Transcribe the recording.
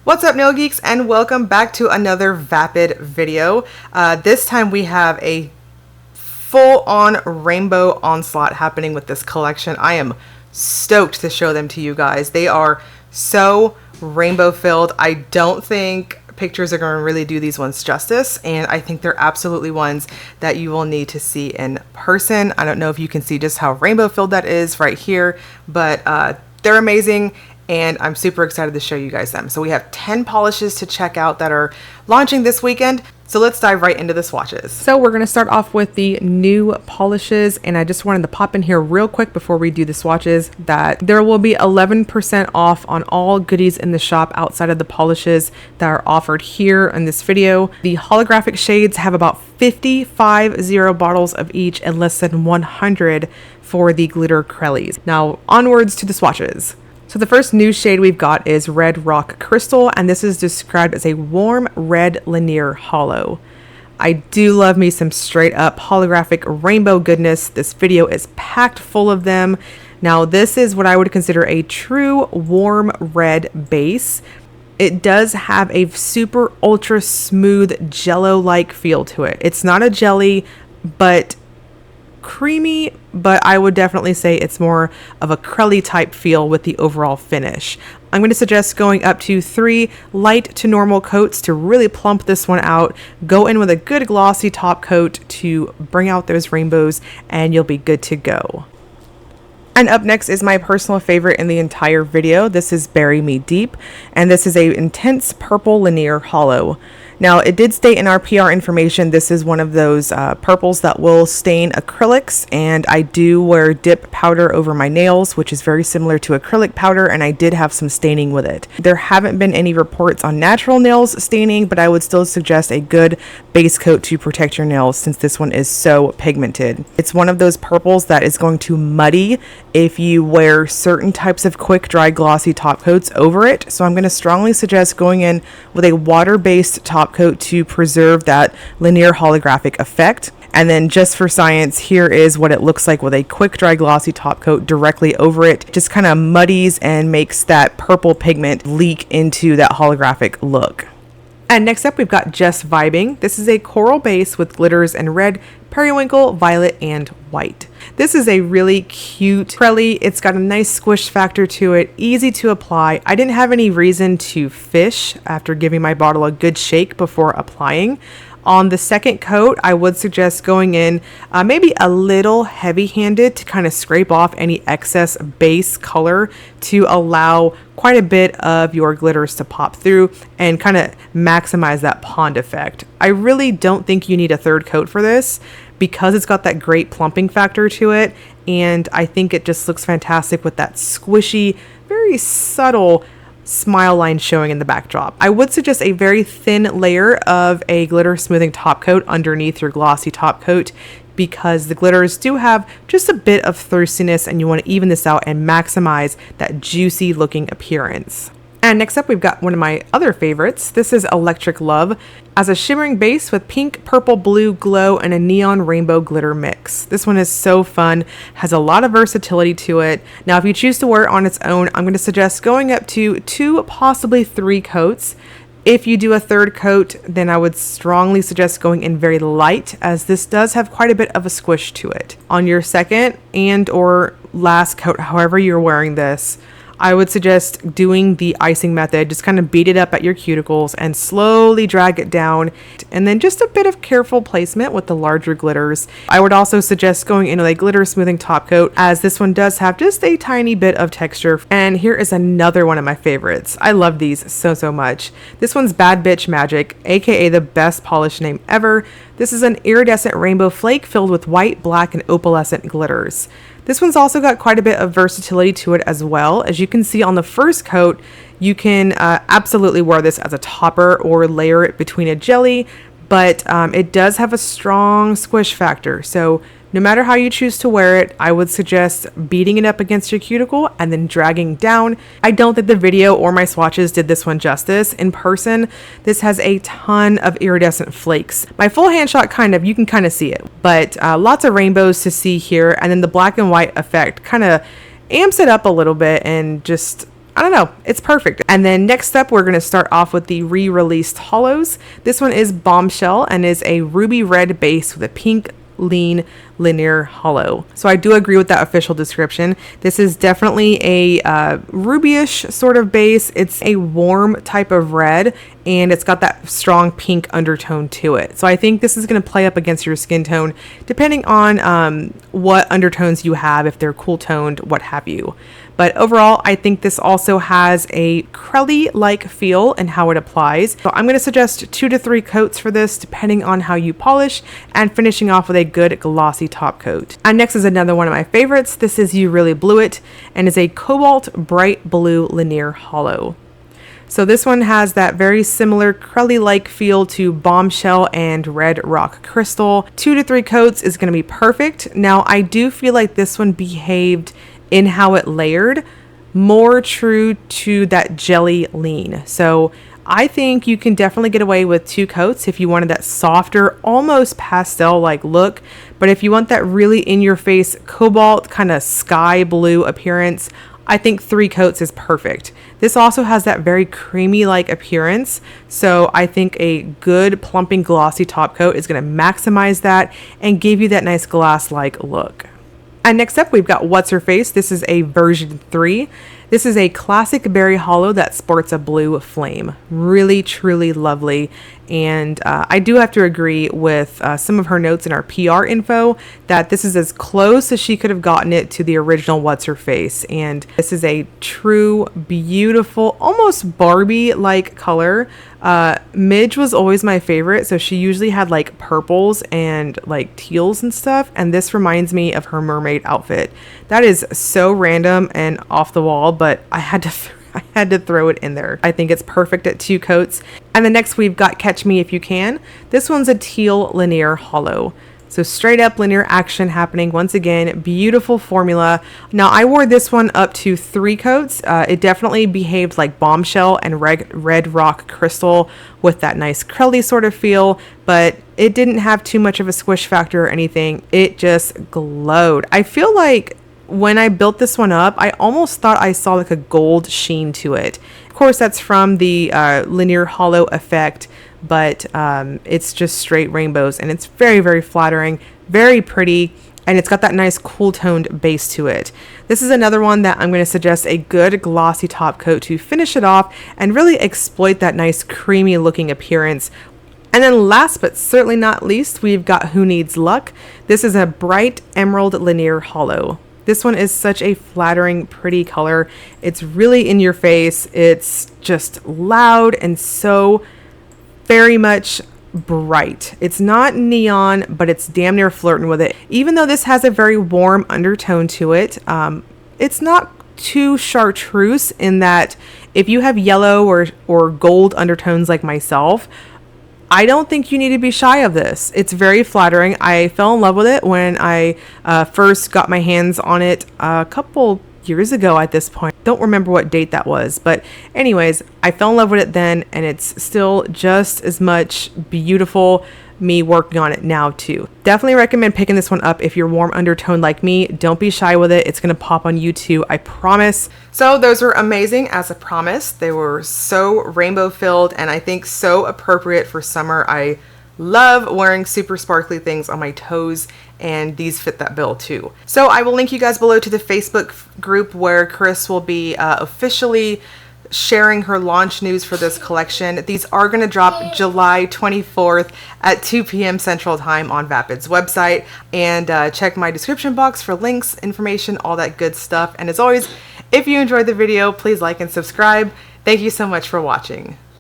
What's up, nail geeks, and welcome back to another Vapid video. This time we have a full-on rainbow onslaught happening with this collection. I am stoked to show them to you guys. They are so rainbow filled. I don't think pictures are going to really do these ones justice, and I think they're absolutely ones that you will need to see in person. I don't know if you can see just how rainbow filled that is right here, but they're amazing. And I'm super excited to show you guys them. So we have 10 polishes to check out that are launching this weekend. So let's dive right into the swatches. So we're going to start off with the new polishes. And I just wanted to pop in here real quick before we do the swatches that there will be 11% off on all goodies in the shop outside of the polishes that are offered here in this video. The holographic shades have about 50 bottles of each and less than 100 for the glitter Crellies. Now onwards to the swatches. So the first new shade we've got is Red Rock Crystal, and this is described as a warm red linear holo. I do love me some straight up holographic rainbow goodness. This video is packed full of them. Now this is what I would consider a true warm red base. It does have a super ultra smooth jello-like feel to it. It's not a jelly, but creamy, but I would definitely say it's more of a Crellie type feel with the overall finish. I'm going to suggest going up to 3 light to normal coats to really plump this one out. Go in with a good glossy top coat to bring out those rainbows and you'll be good to go. And up next is my personal favorite in the entire video. This is Bury Me Deep, and this is a intense purple linear holo. Now, it did state in our PR information this is one of those purples that will stain acrylics, and I do wear dip powder over my nails, which is very similar to acrylic powder, and I did have some staining with it. There haven't been any reports on natural nails staining, but I would still suggest a good base coat to protect your nails since this one is so pigmented. It's one of those purples that is going to muddy if you wear certain types of quick dry glossy top coats over it, so I'm going to strongly suggest going in with a water-based top coat to preserve that linear holographic effect. And then just for science, here is what it looks like with a quick dry glossy top coat directly over it. Just kind of muddies and makes that purple pigment leak into that holographic look. And next up, we've got Just Vibing. This is a coral base with glitters in red, periwinkle, violet, and white. This is a really cute Crellie. It's got a nice squish factor to it, easy to apply. I didn't have any reason to fish after giving my bottle a good shake before applying. On the second coat, I would suggest going in maybe a little heavy-handed to kind of scrape off any excess base color to allow quite a bit of your glitters to pop through and kind of maximize that pond effect. I really don't think you need a third coat for this because it's got that great plumping factor to it, and I think it just looks fantastic with that squishy, very subtle smile line showing in the backdrop. I would suggest a very thin layer of a glitter smoothing top coat underneath your glossy top coat because the glitters do have just a bit of thirstiness and you want to even this out and maximize that juicy looking appearance. And next up, we've got one of my other favorites. This is Electric Love as a shimmering base with pink, purple, blue glow and a neon rainbow glitter mix. This one is so fun, has a lot of versatility to it. Now, if you choose to wear it on its own, I'm going to suggest going up to 2, possibly 3 coats. If you do a third coat, then I would strongly suggest going in very light as this does have quite a bit of a squish to it. On your second and or last coat, however you're wearing this, I would suggest doing the icing method. Just kind of beat it up at your cuticles and slowly drag it down. And then just a bit of careful placement with the larger glitters. I would also suggest going in with a glitter smoothing top coat as this one does have just a tiny bit of texture. And here is another one of my favorites. I love these so much. This one's Bad Bitch Magic, aka the best polish name ever. This is an iridescent rainbow flake filled with white, black, and opalescent glitters. This one's also got quite a bit of versatility to it as well. As you can see on the first coat, you can absolutely wear this as a topper or layer it between a jelly, but it does have a strong squish factor. So no matter how you choose to wear it, I would suggest beating it up against your cuticle and then dragging down. I don't think the video or my swatches did this one justice. In person, this has a ton of iridescent flakes. My full hand shot you can kind of see it, but lots of rainbows to see here. And then the black and white effect kind of amps it up a little bit and just I don't know, it's perfect. And then next up, we're going to start off with the re-released Holos. This one is Bombshell and is a ruby red base with a pink lean linear holo. So I do agree with that official description. This is definitely a rubyish sort of base. It's a warm type of red and it's got that strong pink undertone to it. So I think this is going to play up against your skin tone depending on what undertones you have, if they're cool toned, what have you. But overall, I think this also has a Crellie-like feel in how it applies. So I'm going to suggest 2 to 3 coats for this, depending on how you polish, and finishing off with a good glossy top coat. And next is another one of my favorites. This is You Really Blew It, and is a cobalt bright blue linear holo. So this one has that very similar Crellie-like feel to Bombshell and Red Rock Crystal. 2 to 3 coats is going to be perfect. Now, I do feel like this one behaved in how it layered more true to that jelly lean. So I think you can definitely get away with 2 coats if you wanted that softer, almost pastel-like look. But if you want that really in-your-face cobalt kind of sky blue appearance, I think 3 coats is perfect. This also has that very creamy-like appearance, so I think a good plumping glossy top coat is going to maximize that and give you that nice glass-like look. And next up, we've got What's Her Face. This is a version 3. This is a classic berry holo that sports a blue flame. Really, truly lovely. And I do have to agree with some of her notes in our PR info that this is as close as she could have gotten it to the original What's Her Face. And this is a true, beautiful, almost Barbie-like color. Midge was always my favorite, so she usually had like purples and like teals and stuff, and this reminds me of her mermaid outfit. That is so random and off the wall, but I had to throw it in there. I think it's perfect at 2 coats. And then next we've got Catch Me If You Can. This one's a teal linear holo. So straight up linear action happening once again. Beautiful formula. Now I wore this one up to 3 coats. It definitely behaved like Bombshell and Red Rock Crystal with that nice Crellie sort of feel, but it didn't have too much of a squish factor or anything. It just glowed. I feel like when I built this one up, I almost thought I saw like a gold sheen to it. Of course, that's from the linear holo effect, but it's just straight rainbows, and it's very, very flattering, very pretty, and it's got that nice cool toned base to it. This is another one that I'm going to suggest a good glossy top coat to finish it off and really exploit that nice creamy looking appearance. And then last but certainly not least, we've got Who Needs Luck. This is a bright emerald linear holo. This one is such a flattering, pretty color. It's really in your face. It's just loud and so very much bright. It's not neon, but it's damn near flirting with it. Even though this has a very warm undertone to it, it's not too chartreuse in that if you have yellow or gold undertones like myself, I don't think you need to be shy of this. It's very flattering. I fell in love with it when I first got my hands on it a couple years ago at this point. Don't remember what date that was, but anyways, I fell in love with it then, and it's still just as much beautiful me working on it now too. Definitely recommend picking this one up if you're warm undertone like me. Don't be shy with it. It's gonna pop on you too, I promise. So those were amazing as I promised. They were so rainbow filled and I think so appropriate for summer. I love wearing super sparkly things on my toes, and these fit that bill too. So I will link you guys below to the Facebook group where Chris will be officially sharing her launch news for this collection. These are going to drop July 24th at 2 p.m. Central Time on Vapid's website, and check my description box for links, information, all that good stuff. And as always, if you enjoyed the video, please like and subscribe. Thank you so much for watching.